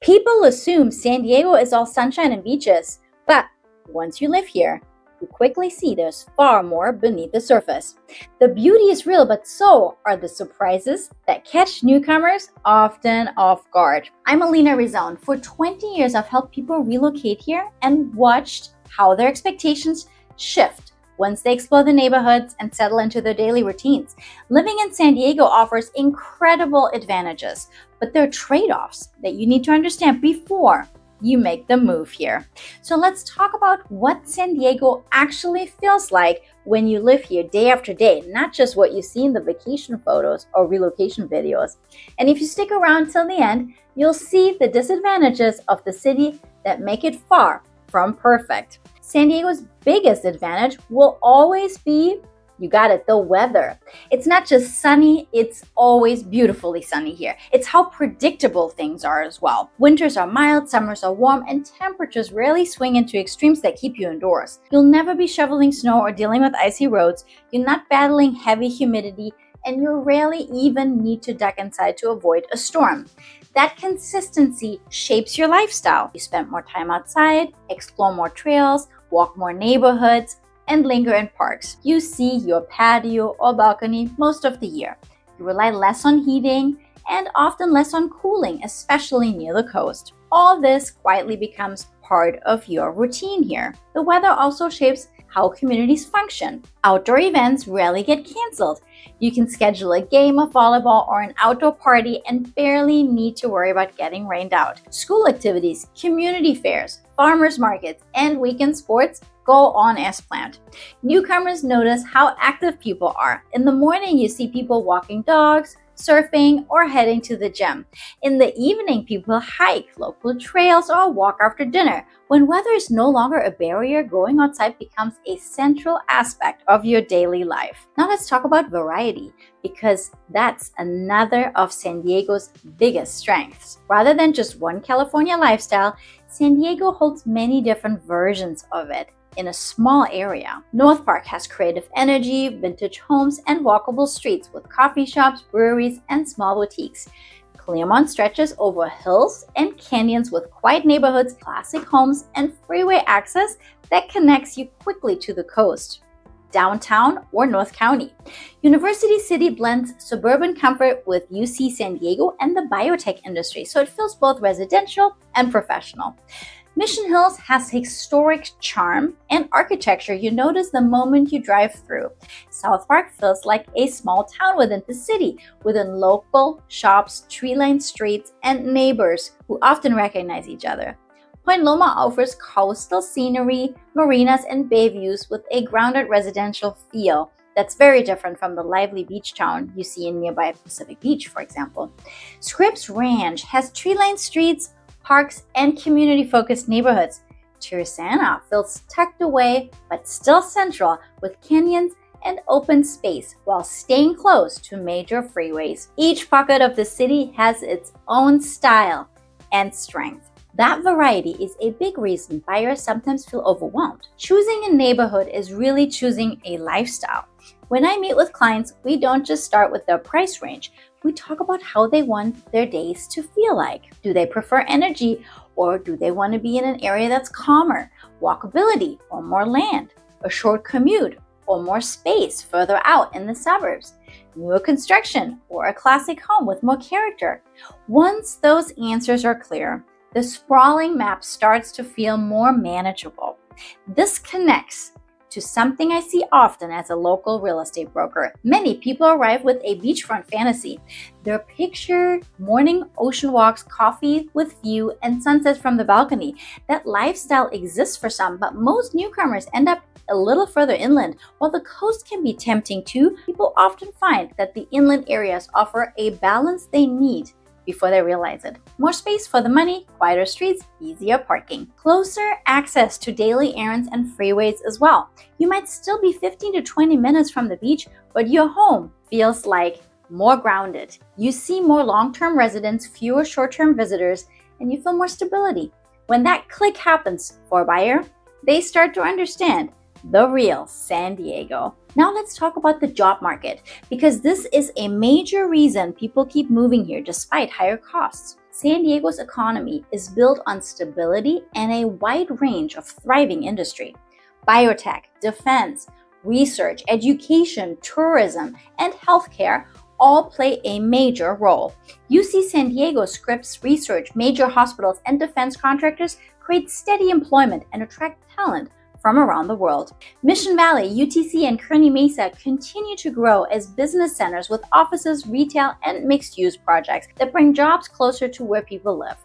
People assume San Diego is all sunshine and beaches, but once you live here, you quickly see there's far more beneath the surface. The beauty is real, but so are the surprises that catch newcomers often off guard. I'm Melina Rissone. For 20 years, I've helped people relocate here and watched how their expectations shift once they explore the neighborhoods and settle into their daily routines. Living in San Diego offers incredible advantages, but there are trade-offs that you need to understand before you make the move here. So let's talk about what San Diego actually feels like when you live here day after day, not just what you see in the vacation photos or relocation videos. And if you stick around till the end, you'll see the disadvantages of the city that make it far from perfect. San Diego's biggest advantage will always be, you got it, the weather. It's not just sunny, it's always beautifully sunny here. It's how predictable things are as well. Winters are mild, summers are warm, and temperatures rarely swing into extremes that keep you indoors. You'll never be shoveling snow or dealing with icy roads. You're not battling heavy humidity, and you rarely even need to duck inside to avoid a storm. That consistency shapes your lifestyle. You spend more time outside, explore more trails, walk more neighborhoods, and linger in parks. You see your patio or balcony most of the year. You rely less on heating and often less on cooling, especially near the coast. All this quietly becomes part of your routine here. The weather also shapes how communities function. Outdoor events rarely get canceled. You can schedule a game of volleyball or an outdoor party and barely need to worry about getting rained out. School activities, community fairs, farmers markets, and weekend sports go on as planned. Newcomers notice how active people are. In the morning, you see people walking dogs, surfing, or heading to the gym. In the evening, people hike local trails or walk after dinner. When weather is no longer a barrier, going outside becomes a central aspect of your daily life. Now let's talk about variety, because that's another of San Diego's biggest strengths. Rather than just one California lifestyle, San Diego holds many different versions of it in a small area. North Park has creative energy, vintage homes, and walkable streets with coffee shops, breweries, and small boutiques. Claremont stretches over hills and canyons with quiet neighborhoods, classic homes, and freeway access that connects you quickly to the coast, downtown, or North County. University City blends suburban comfort with UC San Diego and the biotech industry, so it feels both residential and professional. Mission Hills has historic charm and architecture you notice the moment you drive through. South Park feels like a small town within the city, within local shops, tree-lined streets, and neighbors who often recognize each other. Point Loma offers coastal scenery, marinas, and bay views with a grounded residential feel that's very different from the lively beach town you see in nearby Pacific Beach, for example. Scripps Ranch has tree-lined streets, parks, and community-focused neighborhoods. Tirisana feels tucked away but still central with canyons and open space while staying close to major freeways. Each pocket of the city has its own style and strength. That variety is a big reason buyers sometimes feel overwhelmed. Choosing a neighborhood is really choosing a lifestyle. When I meet with clients, we don't just start with their price range. We talk about how they want their days to feel like. Do they prefer energy, or do they want to be in an area that's calmer, walkability, or more land, a short commute, or more space further out in the suburbs, newer construction, or a classic home with more character? Once those answers are clear, the sprawling map starts to feel more manageable. This connects to something I see often as a local real estate broker. Many people arrive with a beachfront fantasy. They're pictured morning ocean walks, coffee with view, and sunsets from the balcony. That lifestyle exists for some, but most newcomers end up a little further inland. While the coast can be tempting too, people often find that the inland areas offer a balance they need before they realize it. More space for the money, quieter streets, easier parking. Closer access to daily errands and freeways as well. You might still be 15 to 20 minutes from the beach, but your home feels like more grounded. You see more long-term residents, fewer short-term visitors, and you feel more stability. When that click happens for a buyer, they start to understand the real San Diego. Now let's talk about the job market, because this is a major reason people keep moving here despite higher costs. San Diego's economy is built on stability and a wide range of thriving industry. Biotech, defense, research, education, tourism, and healthcare all play a major role. UC San Diego, Scripps Research, major hospitals, and defense contractors create steady employment and attract talent from around the world. Mission Valley, UTC, and Kearny Mesa continue to grow as business centers with offices, retail, and mixed-use projects that bring jobs closer to where people live.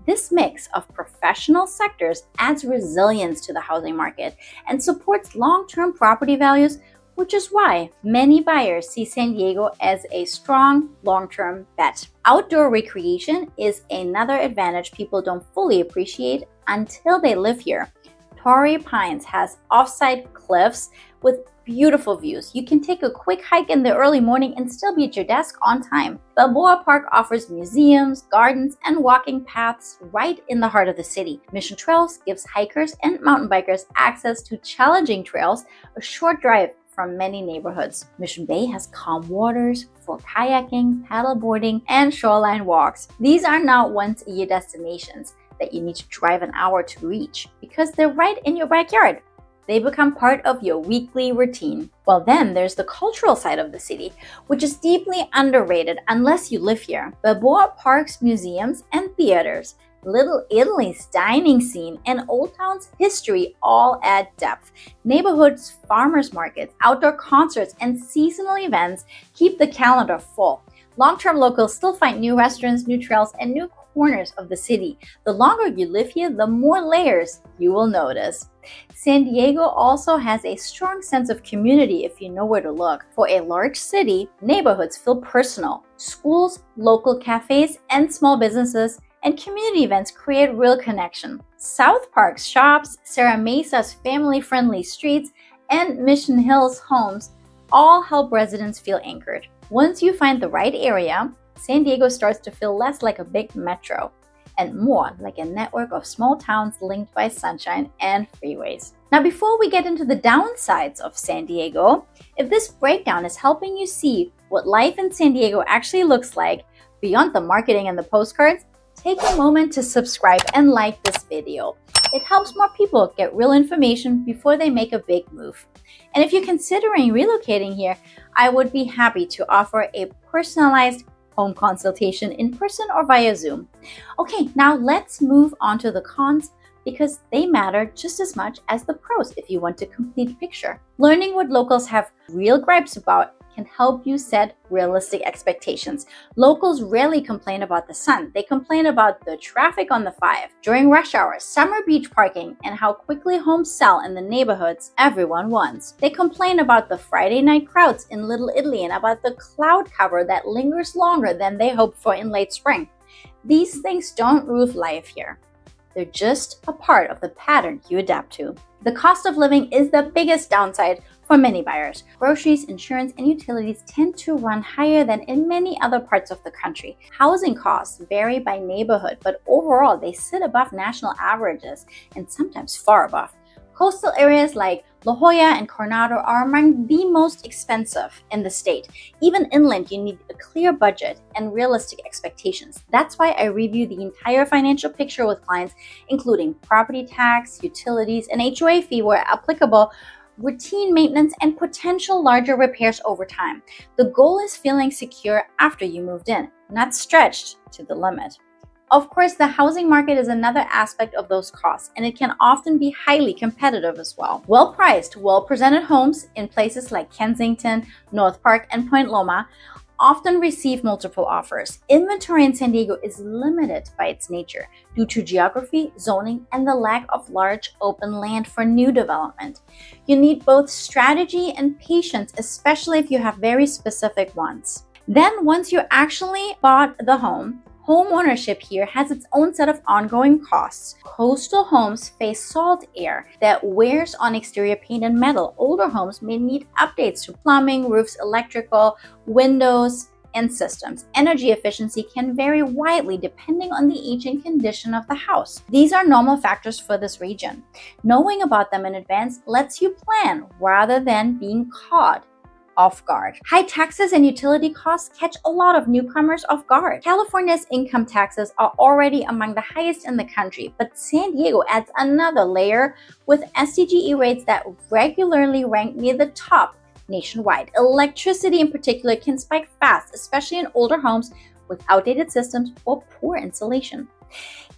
This mix of professional sectors adds resilience to the housing market and supports long-term property values, which is why many buyers see San Diego as a strong long-term bet. Outdoor recreation is another advantage people don't fully appreciate until they live here. Torrey Pines has off-site cliffs with beautiful views. You can take a quick hike in the early morning and still be at your desk on time. Balboa Park offers museums, gardens, and walking paths right in the heart of the city. Mission Trails gives hikers and mountain bikers access to challenging trails, a short drive from many neighborhoods. Mission Bay has calm waters for kayaking, paddleboarding, and shoreline walks. These are not once-a-year destinations that you need to drive an hour to reach because they're right in your backyard. They become part of your weekly routine. Well, then there's the cultural side of the city, which is deeply underrated unless you live here. Balboa Park's museums and theaters, Little Italy's dining scene, and Old Town's history all add depth. Neighborhoods, farmers markets, outdoor concerts, and seasonal events keep the calendar full. Long-term locals still find new restaurants, new trails, and new corners of the city. The longer you live here, the more layers you will notice. San Diego also has a strong sense of community if you know where to look. For a large city, neighborhoods feel personal. Schools, local cafes, and small businesses and community events create real connection. South Park's shops, Serra Mesa's family-friendly streets, and Mission Hill's homes all help residents feel anchored. Once you find the right area, San Diego starts to feel less like a big metro and more like a network of small towns linked by sunshine and freeways. Now, before we get into the downsides of San Diego, if this breakdown is helping you see what life in San Diego actually looks like beyond the marketing and the postcards, take a moment to subscribe and like this video. It helps more people get real information before they make a big move. And if you're considering relocating here, I would be happy to offer a personalized home consultation in person or via Zoom. Okay, now let's move on to the cons because they matter just as much as the pros if you want a complete picture. Learning what locals have real gripes about can help you set realistic expectations. Locals rarely complain about the sun. They complain about the traffic on the 5, during rush hour, summer beach parking, and how quickly homes sell in the neighborhoods everyone wants. They complain about the Friday night crowds in Little Italy and about the cloud cover that lingers longer than they hoped for in late spring. These things don't rule life here. They're just a part of the pattern you adapt to. The cost of living is the biggest downside for many buyers. Groceries, insurance, and utilities tend to run higher than in many other parts of the country. Housing costs vary by neighborhood, but overall they sit above national averages and sometimes far above. Coastal areas like La Jolla and Coronado are among the most expensive in the state. Even inland, you need a clear budget and realistic expectations. That's why I review the entire financial picture with clients, including property tax, utilities, and HOA fee where applicable, routine maintenance, and potential larger repairs over time. The goal is feeling secure after you moved in, not stretched to the limit. Of course, the housing market is another aspect of those costs, and it can often be highly competitive as well. Well-priced, well-presented homes in places like Kensington, North Park, and Point Loma often receive multiple offers. Inventory in San Diego is limited by its nature due to geography, zoning, and the lack of large open land for new development. You need both strategy and patience, especially if you have very specific ones. Then, once you actually bought the home, home ownership here has its own set of ongoing costs. Coastal homes face salt air that wears on exterior paint and metal. Older homes may need updates to plumbing, roofs, electrical, windows, and systems. Energy efficiency can vary widely depending on the age and condition of the house. These are normal factors for this region. Knowing about them in advance lets you plan rather than being caught off guard. High taxes and utility costs catch a lot of newcomers off guard. California's income taxes are already among the highest in the country, but San Diego adds another layer with SDGE rates that regularly rank near the top nationwide. Electricity in particular can spike fast, especially in older homes with outdated systems or poor insulation.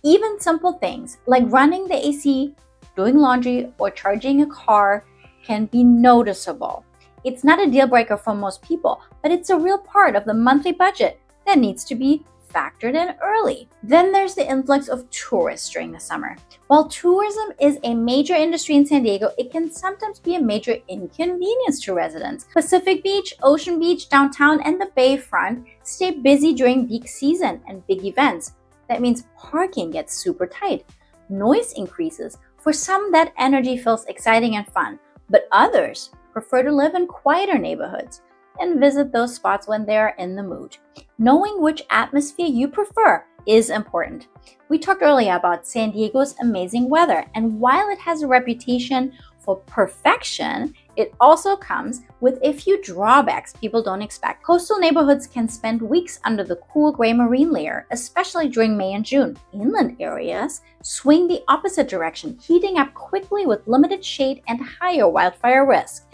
Even simple things like running the AC, doing laundry, or charging a car can be noticeable. It's not a deal breaker for most people, but it's a real part of the monthly budget that needs to be factored in early. Then there's the influx of tourists during the summer. While tourism is a major industry in San Diego, it can sometimes be a major inconvenience to residents. Pacific Beach, Ocean Beach, downtown, and the Bayfront stay busy during peak season and big events. That means parking gets super tight. Noise increases. For some, that energy feels exciting and fun, but others prefer to live in quieter neighborhoods and visit those spots when they are in the mood. Knowing which atmosphere you prefer is important. We talked earlier about San Diego's amazing weather, and while it has a reputation for perfection, it also comes with a few drawbacks people don't expect. Coastal neighborhoods can spend weeks under the cool gray marine layer, especially during May and June. Inland areas swing the opposite direction, heating up quickly with limited shade and higher wildfire risk.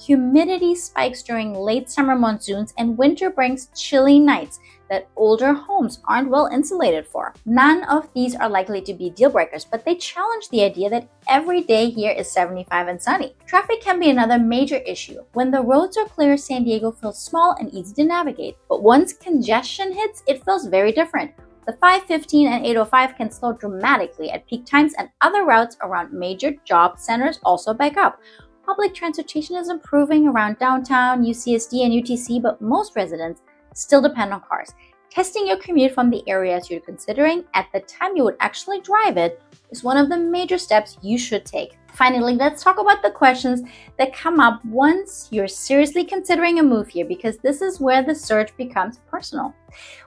Humidity spikes during late summer monsoons, and winter brings chilly nights that older homes aren't well insulated for. None of these are likely to be deal breakers, but they challenge the idea that every day here is 75 and sunny. Traffic can be another major issue. When the roads are clear, San Diego feels small and easy to navigate, but once congestion hits, it feels very different. The 515 and 805 can slow dramatically at peak times, and other routes around major job centers also back up. Public transportation is improving around downtown, UCSD, and UTC, but most residents still depend on cars. Testing your commute from the areas you're considering at the time you would actually drive it is one of the major steps you should take. Finally, let's talk about the questions that come up once you're seriously considering a move here, because this is where the search becomes personal.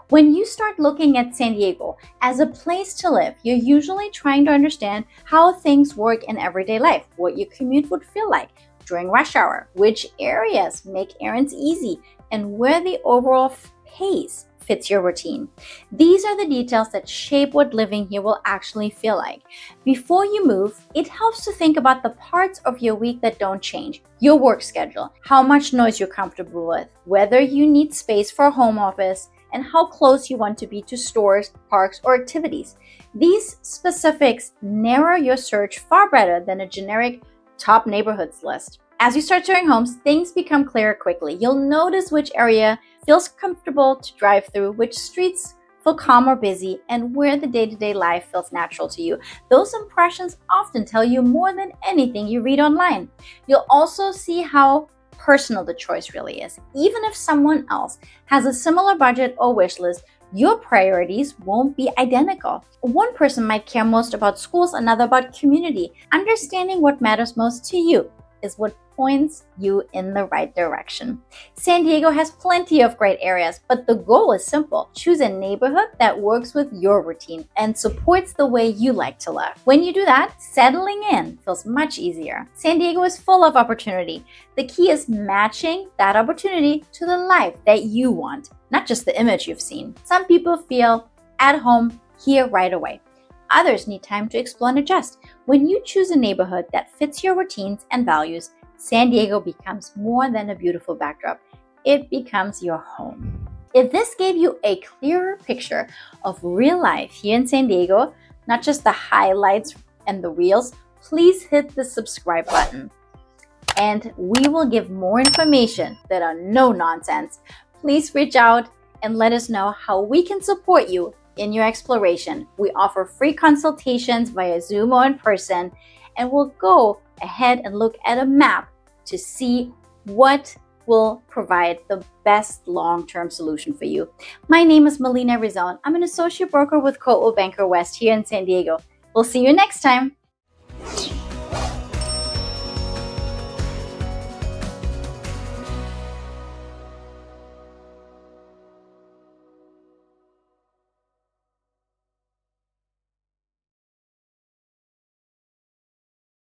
When you start looking at San Diego as a place to live, you're usually trying to understand how things work in everyday life, what your commute would feel like during rush hour, which areas make errands easy, and where the overall pace fits your routine. These are the details that shape what living here will actually feel like. Before you move, it helps to think about the parts of your week that don't change. Your work schedule, how much noise you're comfortable with, whether you need space for a home office, and how close you want to be to stores, parks, or activities. These specifics narrow your search far better than a generic top neighborhoods list. As you start touring homes, things become clearer quickly. You'll notice which area feels comfortable to drive through, which streets feel calm or busy, and where the day-to-day life feels natural to you. Those impressions often tell you more than anything you read online. You'll also see how personal the choice really is. Even if someone else has a similar budget or wish list, your priorities won't be identical. One person might care most about schools, another about community. Understanding what matters most to you is what points you in the right direction. San Diego has plenty of great areas, but the goal is simple. Choose a neighborhood that works with your routine and supports the way you like to live. When you do that, settling in feels much easier. San Diego is full of opportunity. The key is matching that opportunity to the life that you want, not just the image you've seen. Some people feel at home here right away. Others need time to explore and adjust. When you choose a neighborhood that fits your routines and values, San Diego becomes more than a beautiful backdrop. It becomes your home. If this gave you a clearer picture of real life here in San Diego, not just the highlights and the reels, please hit the subscribe button. And we will give more information that are no nonsense. Please reach out and let us know how we can support you in your exploration. We offer free consultations via Zoom or in person, and we'll go ahead and look at a map to see what will provide the best long-term solution for you. My name is Melina Rissone. I'm an associate broker with Coldwell Banker West here in San Diego. We'll see you next time.